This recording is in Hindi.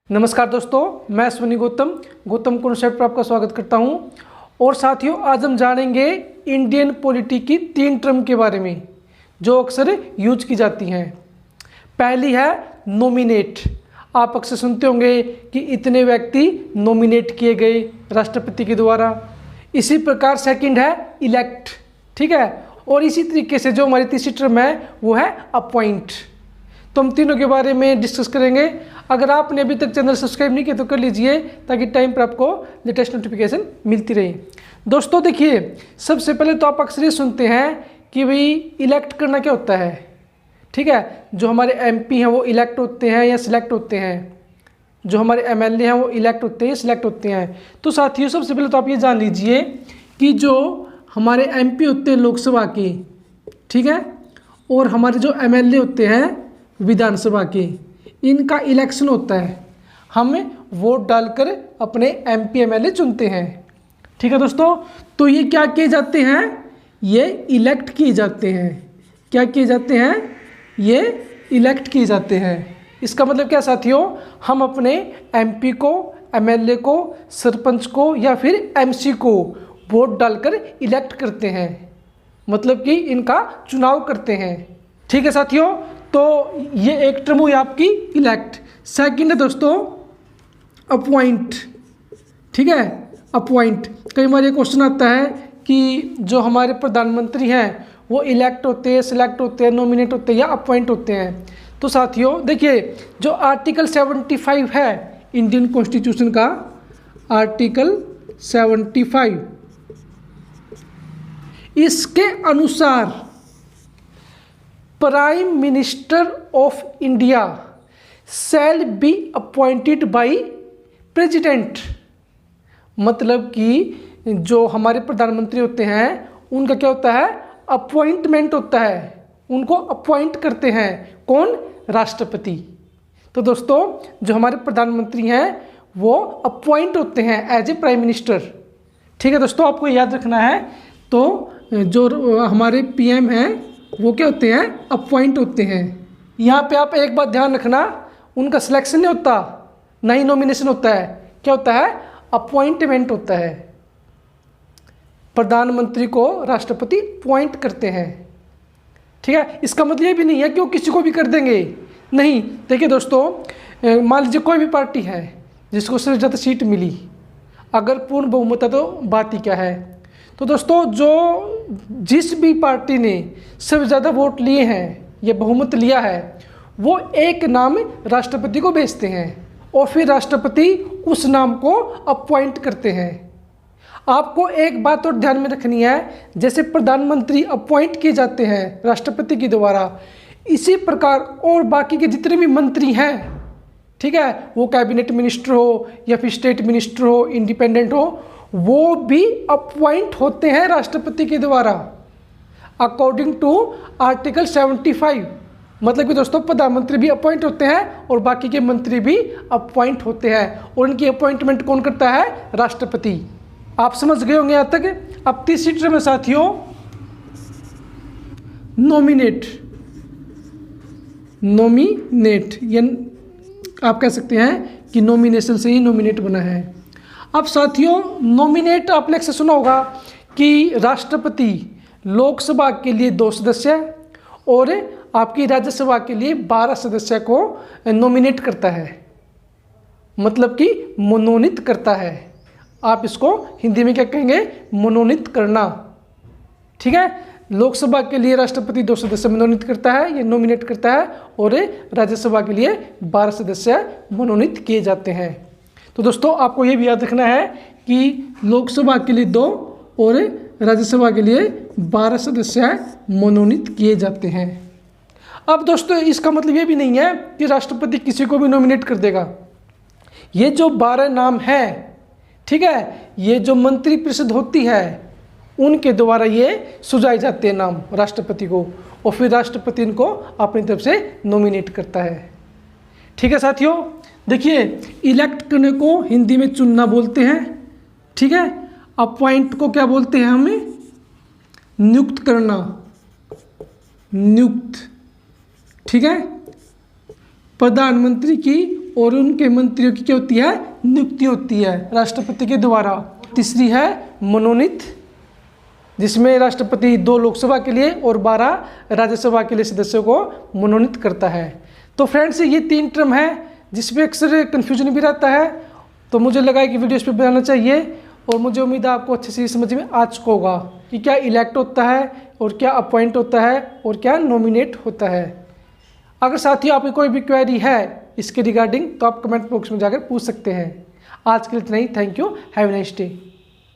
नमस्कार दोस्तों, मैं अश्विनी गौतम कॉन्सेप्ट पर आपका स्वागत करता हूं। और साथियों, आज हम जानेंगे इंडियन पॉलिटी की 3 टर्म के बारे में जो अक्सर यूज की जाती हैं। पहली है नॉमिनेट। आप अक्सर सुनते होंगे कि इतने व्यक्ति नॉमिनेट किए गए राष्ट्रपति के द्वारा। इसी प्रकार सेकंड है इलेक्ट, ठीक है। और इसी तरीके से जो हमारी तीसरी टर्म है वो है अपॉइंट। तो हम तीनों के बारे में डिस्कस करेंगे। अगर आपने अभी तक चैनल सब्सक्राइब नहीं किया तो कर लीजिए, ताकि टाइम पर आपको लेटेस्ट नोटिफिकेशन मिलती रहे। दोस्तों देखिए, सबसे पहले तो आप अक्सर ये सुनते हैं कि भाई इलेक्ट करना क्या होता है, ठीक है। जो हमारे एमपी हैं वो इलेक्ट होते हैं या सिलेक्ट होते हैं, जो हमारे एमएलए हैं वो इलेक्ट होते हैं या सिलेक्ट होते हैं। तो साथियों, सबसे पहले तो आप ये जान लीजिए कि जो हमारे एमपी होते हैं लोकसभा के, ठीक है, और हमारे जो एमएलए होते हैं विधानसभा के, इनका इलेक्शन होता है। हम वोट डालकर अपने एमपी एमएलए चुनते हैं, ठीक है दोस्तों। तो ये क्या किए जाते हैं, ये इलेक्ट किए जाते हैं। क्या किए जाते हैं, ये इलेक्ट किए जाते हैं। इसका मतलब क्या साथियों, हम अपने एमपी को, एमएलए को, सरपंच को या फिर एमसी को वोट डालकर इलेक्ट करते हैं, मतलब कि इनका चुनाव करते हैं, ठीक है साथियों। तो ये एक टर्म हुई आपकी इलेक्ट। सेकंड है दोस्तों अपॉइंट, ठीक है। अपॉइंट, कई बार ये क्वेश्चन आता है कि जो हमारे प्रधानमंत्री हैं वो इलेक्ट होते हैं, सिलेक्ट होते हैं, नॉमिनेट होते हैं या अपॉइंट होते हैं। तो साथियों देखिए, जो आर्टिकल 75 है इंडियन कॉन्स्टिट्यूशन का, आर्टिकल 75, इसके अनुसार prime minister of India shall be appointed by president. मतलब कि जो हमारे प्रधानमंत्री होते हैं उनका क्या होता है, अपॉइंटमेंट होता है। उनको अपॉइंट करते हैं कौन, राष्ट्रपति। तो दोस्तों जो हमारे प्रधानमंत्री हैं वो अपॉइंट होते हैं एज ए प्राइम मिनिस्टर, ठीक है दोस्तों, आपको याद रखना है। तो जो हमारे पीएम हैं वो क्या होते हैं, अपॉइंट होते हैं। यहाँ पे आप एक बात ध्यान रखना, उनका सिलेक्शन नहीं होता, ना ही नॉमिनेशन होता है। क्या होता है, अपॉइंटमेंट होता है। प्रधानमंत्री को राष्ट्रपति अपॉइंट करते हैं, ठीक है। इसका मतलब ये भी नहीं है कि वो किसी को भी कर देंगे, नहीं। देखिए दोस्तों, मान लीजिए कोई भी पार्टी है जिसको सबसे ज़्यादा सीट मिली, अगर पूर्ण बहुमत है तो बात ही क्या है। तो दोस्तों जिस भी पार्टी ने सबसे ज़्यादा वोट लिए हैं या बहुमत लिया है, वो एक नाम राष्ट्रपति को भेजते हैं और फिर राष्ट्रपति उस नाम को अपॉइंट करते हैं। आपको एक बात और ध्यान में रखनी है, जैसे प्रधानमंत्री अपॉइंट किए जाते हैं राष्ट्रपति के द्वारा, इसी प्रकार और बाकी के जितने भी मंत्री हैं, ठीक है, वो कैबिनेट मिनिस्टर हो या फिर स्टेट मिनिस्टर हो, इंडिपेंडेंट हो, वो भी अपॉइंट होते हैं राष्ट्रपति के द्वारा अकॉर्डिंग टू आर्टिकल 75। मतलब कि दोस्तों प्रधानमंत्री भी अपॉइंट होते हैं और बाकी के मंत्री भी अपॉइंट होते हैं, और इनकी अपॉइंटमेंट कौन करता है, राष्ट्रपति। आप समझ गए होंगे यहाँ तक। अब तीसरी टर्म में साथियों नॉमिनेट। नॉमिनेट या आप कह सकते हैं कि नॉमिनेशन से ही नॉमिनेट बना है। अब साथियों नॉमिनेट आपने अक्सर सुना होगा कि राष्ट्रपति लोकसभा के लिए 2 सदस्य और आपकी राज्यसभा के लिए 12 सदस्य को नॉमिनेट करता है, मतलब कि मनोनीत करता है। आप इसको हिंदी में क्या कहेंगे, मनोनीत करना, ठीक है। लोकसभा के लिए राष्ट्रपति 2 सदस्य मनोनीत करता है, ये नॉमिनेट करता है, और राज्यसभा के लिए 12 सदस्य मनोनीत किए जाते हैं। तो दोस्तों आपको ये भी याद रखना है कि लोकसभा के लिए 2 और राज्यसभा के लिए 12 सदस्य मनोनीत किए जाते हैं। अब दोस्तों इसका मतलब ये भी नहीं है कि राष्ट्रपति किसी को भी नॉमिनेट कर देगा। ये जो 12 नाम हैं, ठीक है, ये जो मंत्री परिषद होती है उनके द्वारा ये सुझाए जाते हैं नाम राष्ट्रपति को, और फिर राष्ट्रपति इनको अपनी तरफ से नॉमिनेट करता है, ठीक है साथियों। देखिए, इलेक्ट करने को हिंदी में चुनना बोलते हैं, ठीक है। अपॉइंट को क्या बोलते हैं, हमें नियुक्त करना, नियुक्त, ठीक है। प्रधानमंत्री की और उनके मंत्रियों की क्या होती है, नियुक्ति होती है राष्ट्रपति के द्वारा। तीसरी है मनोनीत, जिसमें राष्ट्रपति 2 लोकसभा के लिए और 12 राज्यसभा के लिए सदस्यों को मनोनीत करता है। तो फ्रेंड्स ये 3 टर्म है जिसमें अक्सर कन्फ्यूजन भी रहता है, तो मुझे लगा कि वीडियो इस पर बनाना चाहिए और मुझे उम्मीद है आपको अच्छे से समझ में आ चुका होगा कि क्या इलेक्ट होता है और क्या अपॉइंट होता है और क्या नॉमिनेट होता है। अगर साथियों आपकी कोई भी क्वेरी है इसके रिगार्डिंग तो आप कमेंट बॉक्स में जाकर पूछ सकते हैं। आज के लिए इतना ही। Thank you, have a nice day.